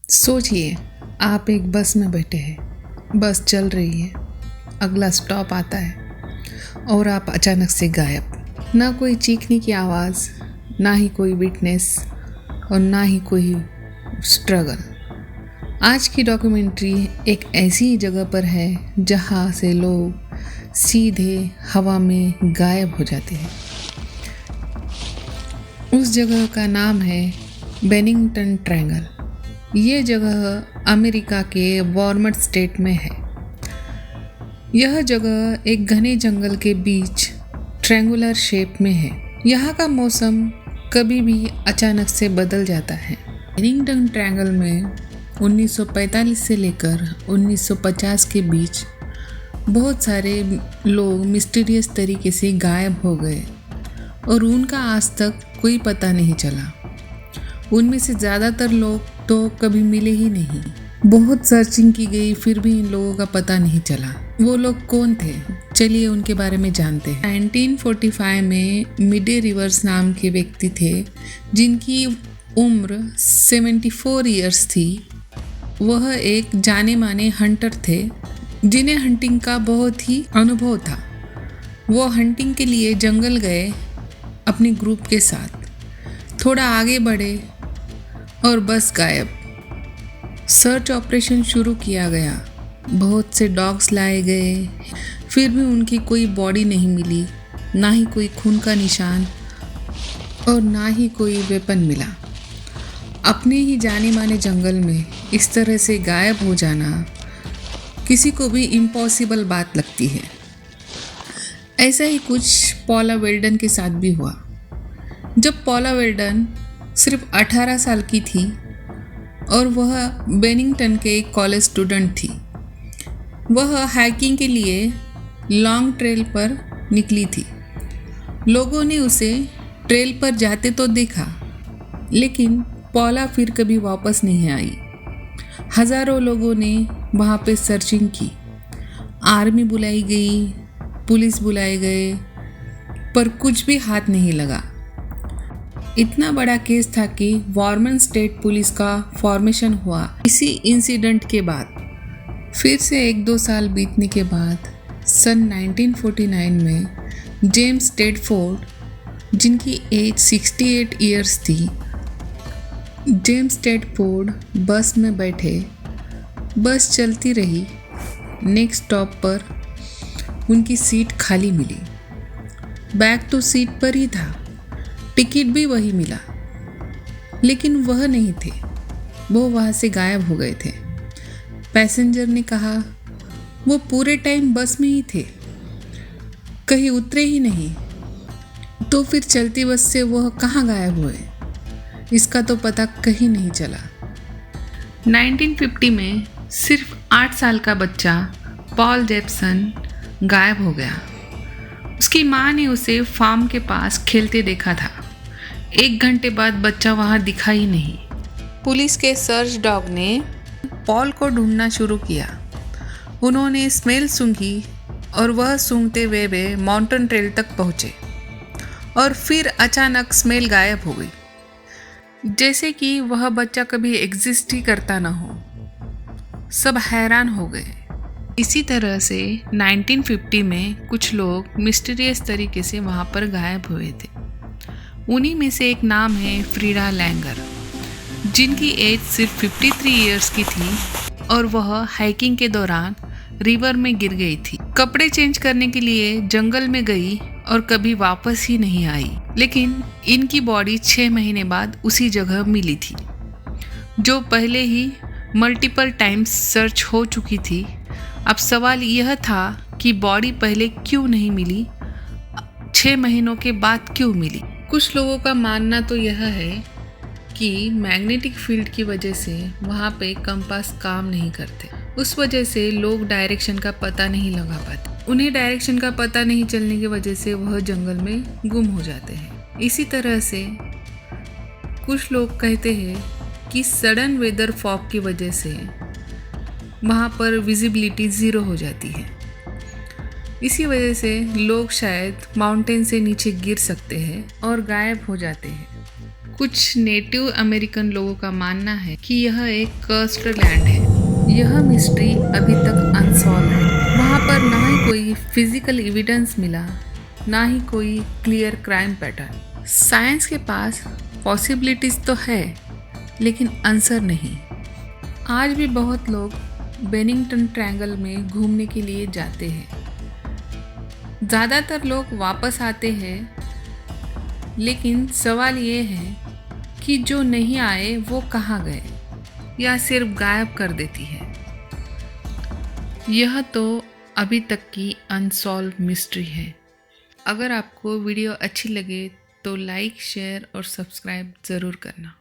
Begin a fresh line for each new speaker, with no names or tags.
सोचिए, आप एक बस में बैठे हैं, बस चल रही है, अगला स्टॉप आता है और आप अचानक से गायब। ना कोई चीखने की आवाज़, ना ही कोई विटनेस और ना ही कोई स्ट्रगल। आज की डॉक्यूमेंट्री एक ऐसी जगह पर है जहाँ से लोग सीधे हवा में गायब हो जाते हैं। उस जगह का नाम है बेनिंगटन ट्रायंगल। ये जगह अमेरिका के वर्मोंट स्टेट में है। यह जगह एक घने जंगल के बीच ट्रायंगुलर शेप में है। यहाँ का मौसम कभी भी अचानक से बदल जाता है। बेनिंगटन ट्रायंगल में 1945 से लेकर 1950 के बीच बहुत सारे लोग मिस्टीरियस तरीके से गायब हो गए और उनका आज तक कोई पता नहीं चला। उनमें से ज़्यादातर लोग तो कभी मिले ही नहीं। बहुत सर्चिंग की गई, फिर भी इन लोगों का पता नहीं चला। वो लोग कौन थे, चलिए उनके बारे में जानते हैं। 1945 में मिडे रिवर्स नाम के व्यक्ति थे जिनकी उम्र 74 ईयर्स थी। वह एक जाने माने हंटर थे जिन्हें हंटिंग का बहुत ही अनुभव था। वो हंटिंग के लिए जंगल गए अपने ग्रुप के साथ। थोड़ा आगे बढ़े और बस गायब। सर्च ऑपरेशन शुरू किया गया। बहुत से डॉग्स लाए गए, फिर भी उनकी कोई बॉडी नहीं मिली, ना ही कोई खून का निशान और ना ही कोई वेपन मिला। अपने ही जाने माने जंगल में इस तरह से गायब हो जाना किसी को भी इम्पॉसिबल बात लगती है। ऐसा ही कुछ पॉला वेल्डन के साथ भी हुआ। जब पॉला वेल्डन सिर्फ 18 साल की थी और वह बेनिंगटन के एक कॉलेज स्टूडेंट थी। वह हाइकिंग के लिए लॉन्ग ट्रेल पर निकली थी। लोगों ने उसे ट्रेल पर जाते तो देखा, लेकिन पॉला फिर कभी वापस नहीं आई। हज़ारों लोगों ने वहाँ पे सर्चिंग की। आर्मी बुलाई गई, पुलिस बुलाए गए, पर कुछ भी हाथ नहीं लगा। इतना बड़ा केस था कि वर्मोंट स्टेट पुलिस का फॉर्मेशन हुआ। इसी इंसिडेंट के बाद फिर से 1-2 साल बीतने के बाद सन 1949 में जेम्स टेडफोर्ड, जिनकी एज 68 ईयर्स थी, जेम्स टेडफोर्ड बस में बैठे। बस चलती रही। नेक्स्ट स्टॉप पर उनकी सीट खाली मिली। बैग तो सीट पर ही था, टिकट भी वही मिला, लेकिन वह नहीं थे। वो वहाँ से गायब हो गए थे। पैसेंजर ने कहा वो पूरे टाइम बस में ही थे, कहीं उतरे ही नहीं। तो फिर चलती बस से वह कहाँ गायब हुए, इसका तो पता कहीं नहीं चला। 1950 में सिर्फ 8 साल का बच्चा पॉल जेप्सन गायब हो गया। उसकी माँ ने उसे फार्म के पास खेलते देखा था। 1 घंटे बाद बच्चा वहाँ दिखा ही नहीं। पुलिस के सर्च डॉग ने पॉल को ढूंढना शुरू किया। उन्होंने स्मेल सूंघी और वह सूंघते हुए वे माउंटेन ट्रेल तक पहुँचे और फिर अचानक स्मेल गायब हो गई, जैसे कि वह बच्चा कभी एग्जिस्ट ही करता ना हो। सब हैरान हो गए। इसी तरह से 1950 में कुछ लोग मिस्टीरियस तरीके से वहाँ पर गायब हुए थे। उन्हीं में से एक नाम है फ्रीडा लैंगर, जिनकी एज सिर्फ 53 ईयर्स की थी और वह हाइकिंग के दौरान रिवर में गिर गई थी। कपड़े चेंज करने के लिए जंगल में गई और कभी वापस ही नहीं आई। लेकिन इनकी बॉडी 6 महीने बाद उसी जगह मिली थी, जो पहले ही मल्टीपल टाइम्स सर्च हो चुकी थी। अब सवाल यह था कि बॉडी पहले क्यों नहीं मिली, 6 महीनों के बाद क्यों मिली। कुछ लोगों का मानना तो यह है कि मैग्नेटिक फील्ड की वजह से वहाँ पे कंपास काम नहीं करते। उस वजह से लोग डायरेक्शन का पता नहीं लगा पाते। उन्हें डायरेक्शन का पता नहीं चलने की वजह से वह जंगल में गुम हो जाते हैं। इसी तरह से कुछ लोग कहते हैं कि सडन वेदर फॉग की वजह से वहाँ पर विजिबिलिटी 0 हो जाती है। इसी वजह से लोग शायद माउंटेन से नीचे गिर सकते हैं और गायब हो जाते हैं। कुछ नेटिव अमेरिकन लोगों का मानना है कि यह एक कर्स्ड लैंड है। यह मिस्ट्री अभी तक अनसॉल्व है। वहाँ पर ना ही कोई फिजिकल एविडेंस मिला, ना ही कोई क्लियर क्राइम पैटर्न। साइंस के पास पॉसिबिलिटीज तो है, लेकिन आंसर नहीं। आज भी बहुत लोग बेनिंगटन ट्रायंगल में घूमने के लिए जाते हैं। ज़्यादातर लोग वापस आते हैं, लेकिन सवाल ये है कि जो नहीं आए वो कहाँ गए या सिर्फ गायब कर देती है। यह तो अभी तक की अनसॉल्व मिस्ट्री है। अगर आपको वीडियो अच्छी लगे तो लाइक, शेयर और सब्सक्राइब ज़रूर करना।